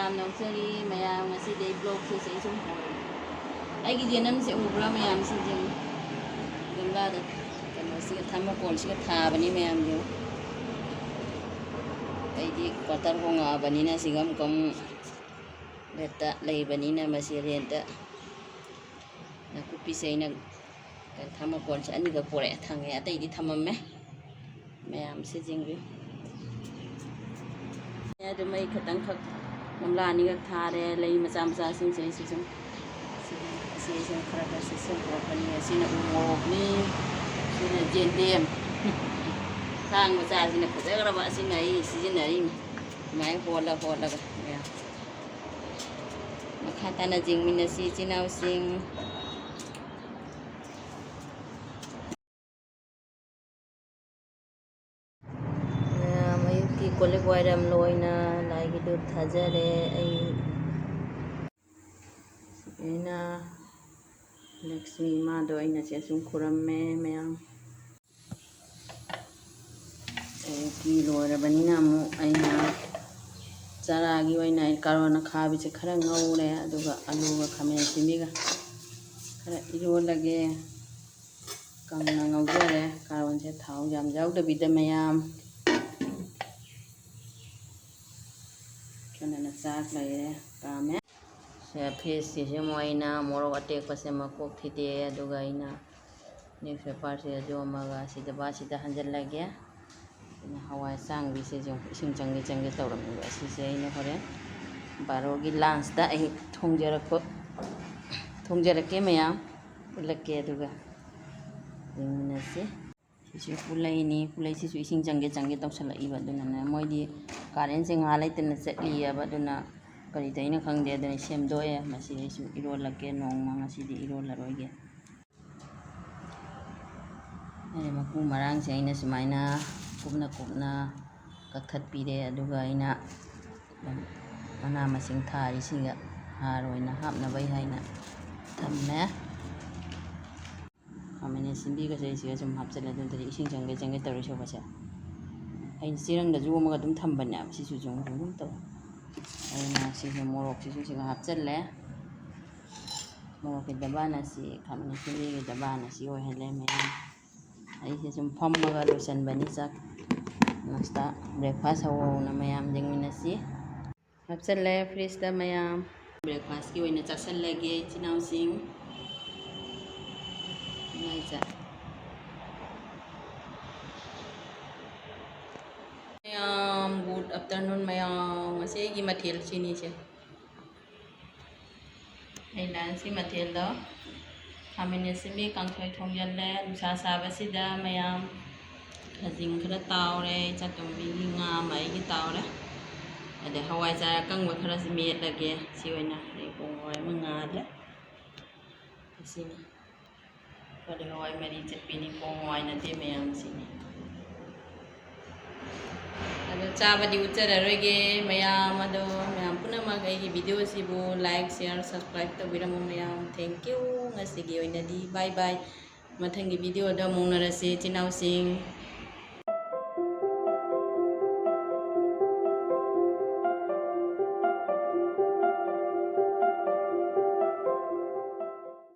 mayam ꯅꯧꯖꯔꯤ mayam ꯉꯁꯤꯗꯤ ꯕ꯭ꯂꯣꯒꯁꯦ ꯁꯨꯝ ꯑꯩꯒꯤ ꯖꯦꯅꯝꯁꯦ ꯎꯕ꯭ꯔꯥ ꯃꯌꯥꯝꯁꯤꯡꯁꯦ ꯒꯝꯂꯥꯗ ꯀꯩꯅꯣꯁꯤꯒ ꯊꯥꯔꯃꯣꯀꯣꯜꯁꯤꯒ ꯊꯥꯕꯅꯤ ꯃꯌꯥꯝꯁꯦ ꯑꯩꯗꯤ ꯀ꯭ꯋꯥꯇꯔ ꯍꯣꯡꯉꯛꯑꯕꯅꯤꯅ ꯁꯤꯒ ꯑꯃꯨꯛ ꯔꯦꯟꯇ ꯂꯩꯕꯅꯤꯅ ꯃꯁꯤ ꯔꯦꯟꯇ ꯅꯥꯀꯨꯞꯄꯤꯁꯦ ꯑꯩꯅ ꯊꯥꯔꯃꯣꯀꯣꯜꯁꯦ ꯑꯅꯤꯒ ꯄꯣꯔꯛꯑꯦ ꯊꯥꯡꯉꯦ ꯑꯇꯩꯗꯤ ꯊꯝꯃꯝꯃꯦ ꯃꯌꯥꯝꯁꯦ ꯌꯦꯡꯕꯤ ꯑꯗꯨꯝ ꯑꯩ ꯈꯤꯇꯪꯈꯛ ꯒꯝꯂꯥ ꯑꯅꯤꯈꯛ ꯊꯥꯔꯦ ꯂꯩ ꯃꯆꯥ ꯃꯆꯥꯁꯤꯡꯁꯦ ꯑꯩꯁꯤ ꯁꯨꯝ ꯑꯁꯤꯁꯦ ꯈꯔ ꯈꯔ ꯁꯦꯝꯗꯣꯛꯄꯅꯤ ꯑꯁꯤꯅ ꯎ ꯃꯣꯔꯣꯛꯅꯤ ꯁꯤꯅ ꯌꯦꯟꯗꯦꯝ ꯊꯥꯡ ꯃꯆꯥꯁꯤꯅ ꯐꯖꯈ꯭ꯔꯕ ꯑꯁꯤꯅ ꯑꯩ ꯁꯤꯖꯤꯟꯅꯔꯤꯅꯤ ꯁꯨꯃꯥꯏꯅ ꯍꯣꯜꯂꯒ ꯃꯌꯥꯝ ꯃꯈꯥ ꯇꯥꯅ ꯌꯦꯡꯃꯤꯟꯅꯁꯤ ꯏꯆꯤꯜ ꯏꯅꯥꯎꯁꯤꯡ ꯑꯌꯨꯛꯀꯤ ꯀꯣꯜꯂꯤꯛ ꯋꯥꯏꯔꯝ ꯂꯣꯏꯅ ꯂꯥꯏꯒꯤ ꯙꯨꯞ ꯊꯥꯖꯔꯦ ꯑꯩꯅ ꯂꯛꯁꯃꯤ ꯏꯃꯥꯗꯣ ꯑꯩꯅꯁꯦ ꯁꯨꯝ ꯈꯨꯔꯝꯃꯦ ꯃꯌꯥꯝ ꯑꯌꯨꯛꯀꯤ ꯂꯣꯏꯔꯕꯅꯤꯅ ꯑꯃꯨꯛ ꯑꯩꯅ ꯆꯔꯥꯒꯤ ꯑꯣꯏꯅ ꯀꯥꯔꯣꯠ ꯑꯈꯥꯕꯤꯁꯦ ꯈꯔ ꯉꯧꯔꯦ ꯑꯗꯨꯒ ꯑꯂꯨꯒ ꯈꯥꯃꯦꯟ ꯑꯁꯤꯟꯕꯤꯒ ꯈꯔ ꯏꯔꯣꯜꯂꯒꯦ ꯀꯪꯅ ꯉꯧꯖꯔꯦ ꯀꯥꯔꯣꯠꯁꯦ ꯊꯥꯎ ꯌꯥꯝ ꯌꯥꯎꯗꯕꯤꯗ ꯃꯌꯥꯝ ꯐꯖꯅ ꯆꯥꯛ ꯂꯩꯔꯦ ꯀꯥꯝꯃꯦ ꯐꯤꯁꯀꯤꯁꯦ ꯑꯃꯨꯛ ꯑꯩꯅ ꯃꯣꯔꯣꯛ ꯑꯇꯦꯛꯄꯁꯦ ꯃꯀꯣꯛ ꯊꯤꯗꯦꯛꯑꯦ ꯑꯗꯨꯒ ꯑꯩꯅ ꯅ꯭ꯌꯨꯁꯄꯦꯄꯔꯁꯤꯗ ꯌꯣꯝꯃꯒ ꯁꯤꯗ ꯕꯥꯁꯤꯗ ꯍꯟꯖꯤꯜꯂꯒꯦ ꯑꯩꯅ ꯍꯋꯥꯏ ꯑꯁꯥꯡꯕꯤꯁꯦ ꯏꯁꯤꯡ ꯆꯪꯒꯦ ꯇꯧꯔꯝꯃꯦꯕ ꯑꯁꯤꯁꯦ ꯑꯩꯅ ꯍꯣꯔꯦꯟ 12ꯒꯤ ꯂꯥꯟꯁꯇ ꯑꯩ ꯊꯣꯡꯖꯔꯛꯀꯦ ꯃꯌꯥꯝ ꯎꯠꯂꯛꯀꯦ ꯑꯗꯨꯒ ꯌꯦꯡꯃꯤꯟꯅꯁꯤ ꯁꯤꯁꯨ ꯄꯨꯂꯩꯅꯤ ꯄꯨꯂꯩꯁꯤꯁꯨ ꯏꯁꯤꯡ ꯆꯪꯒꯦ ꯇꯧꯁꯜꯂꯛꯏꯕ ꯑꯗꯨꯅꯅꯦ ꯃꯣꯏꯗꯤ ꯀꯥꯔꯦꯟꯁꯦ ꯉꯥ ꯂꯩꯇꯅ ꯆꯠꯂꯤꯑꯕ ꯑꯗꯨꯅ ꯀꯔꯤ ꯇꯧꯔꯤꯅꯣ ꯈꯪꯗꯦ ꯑꯗꯨꯅ ꯁꯦꯝꯗꯣꯛꯑꯦ ꯃꯁꯤ ꯑꯩꯁꯨ ꯏꯔꯣꯜꯂꯛꯀꯦ ꯅꯣꯡꯃ ꯉꯁꯤꯗꯤ ꯏꯔꯣꯜꯂꯔꯣꯏꯒꯦ ꯃꯀꯨ ꯃꯔꯥꯡꯁꯦ ꯑꯩꯅ ꯁꯨꯃꯥꯏꯅ ꯀꯨꯞꯅ ꯀꯛꯊꯠꯄꯤꯔꯦ ꯑꯗꯨꯒ ꯑꯩꯅ ꯃꯅꯥ ꯃꯁꯤꯡ ꯊꯥꯔꯤꯁꯤꯡꯒ ꯍꯥꯔ ꯑꯣꯏꯅ ꯍꯥꯞꯅꯕꯩ ꯍꯥꯏꯅ ꯊꯝꯃꯦ ꯈꯥꯃꯦꯟ ꯑꯁꯤꯟꯕꯤꯒꯁꯦ ꯁꯤꯒ ꯁꯨꯝ ꯍꯥꯞꯆꯤꯜꯂꯦ ꯑꯗꯨꯗꯤ ꯏꯁꯤꯡ ꯆꯪꯒꯦ ꯇꯧꯔꯤ ꯁꯧꯕꯁꯦ ꯑꯩꯅ ꯆꯦꯔꯪꯗ ꯌꯣꯝꯃꯒ ꯑꯗꯨꯝ ꯊꯝꯕꯅꯦꯕ ꯁꯤꯁꯨ ꯑꯗꯨꯝ ꯇꯧꯋꯦ ꯑꯩꯅ ꯁꯤꯁꯨ ꯃꯣꯔꯣꯛꯁꯤꯁꯨ ꯁꯤꯒ ꯍꯥꯞꯆꯤꯜꯂꯦ ꯃꯣꯔꯣꯛꯀꯤ ꯗꯕꯥꯅ ꯁꯤ ꯈꯥꯃꯦꯟ ꯑꯁꯤꯟꯕꯤꯒꯤ ꯗꯕꯥꯅ ꯁꯤ ꯑꯣꯏꯍꯜꯂꯦ ꯃꯌꯥꯝ ꯑꯩꯁꯦ ꯁꯨꯝ ꯐꯝꯃꯒ ꯂꯣꯏꯁꯤꯟꯕꯅꯤ ꯆꯥꯛ ꯅꯥꯁꯇꯥ ꯕ꯭ꯔꯦꯛꯐꯥꯁ ꯍꯧꯅ ꯃꯌꯥꯝ ꯌꯦꯡꯃꯤꯟꯅꯁꯤ ꯍꯥꯞꯆꯤꯜꯂꯦ ꯐ꯭ꯔꯤꯖꯇ ꯃꯌꯥꯝ ꯕ꯭ꯔꯦꯛꯐꯥꯁꯀꯤ ꯑꯣꯏꯅ ꯆꯥꯁꯤꯜꯂꯒꯦ ꯏꯆꯤꯜ ꯏꯅꯥꯎꯁꯤꯡ ꯃꯌꯥꯝ ꯒꯨꯗ ꯑꯐꯇꯔꯅꯨꯟ ꯃꯌꯥꯝ ꯉꯁꯤ ꯑꯩꯒꯤ ꯃꯊꯦꯜ ꯁꯤꯅꯤꯁꯦ ꯑꯩ ꯂꯟꯁꯀꯤ ꯃꯊꯦꯜꯗꯣ ꯈꯥꯃꯦꯟ ꯑꯁꯤꯟꯕꯤ ꯀꯥꯡꯁꯣꯏ ꯊꯣꯡꯖꯤꯜꯂꯦ ꯅꯨꯡꯁꯥ ꯁꯥꯕꯁꯤꯗ ꯃꯌꯥꯝ ꯈꯖꯤꯡ ꯈꯔ ꯇꯥꯎꯔꯦ ꯆꯥꯇꯣꯝꯕꯤꯒꯤ ꯉꯥ ꯑꯃ ꯑꯩꯒꯤ ꯇꯥꯎꯔꯦ ꯑꯗꯩ ꯍꯋꯥꯏꯖꯥꯔ ꯑꯀꯪꯕ ꯈꯔꯁꯤ ꯃꯦꯠꯂꯒꯦ ꯁꯤ ꯑꯣꯏꯅ ꯑꯩ ꯄꯣꯡ ꯍꯋꯥꯏ ꯑꯃ ꯉꯥꯜꯂꯦ ꯑꯁꯤꯅꯤ ꯀꯣꯂꯤ ꯍꯋꯥꯏ ꯃꯔꯤ ꯆꯠꯄꯤꯅꯤ ꯄꯣꯡ ꯍꯋꯥꯏ ꯅꯠꯇꯦ ꯃꯌꯥꯝ ꯁꯤꯅꯤ ꯑꯗꯣ ꯆꯥꯕꯗꯤ ꯎꯠꯆꯔꯔꯣꯏꯒꯦ ꯃꯌꯥꯝ ꯑꯗꯣ ꯃꯌꯥꯝ ꯄꯨꯝꯅꯃꯛ ꯑꯩꯒꯤ ꯚꯤꯗꯤꯑꯣꯁꯤꯕꯨ ꯂꯥꯏꯛ ꯁꯤꯌꯥꯔ ꯁꯕꯁꯀ꯭ꯔꯥꯏꯕ ꯇꯧꯕꯤꯔꯝꯃꯨ ꯃꯌꯥꯝ ꯊꯦꯡꯀ꯭ꯌꯨ ꯉꯁꯤꯒꯤ ꯑꯣꯏꯅꯗꯤ ꯕꯥꯏ ꯕꯥꯏ ꯃꯊꯪꯒꯤ ꯚꯤꯗꯤꯑꯣꯗ ꯑꯃꯨꯛ ꯎꯅꯔꯁꯤ ꯏꯆꯤꯜ ꯏꯅꯥꯎꯁꯤꯡ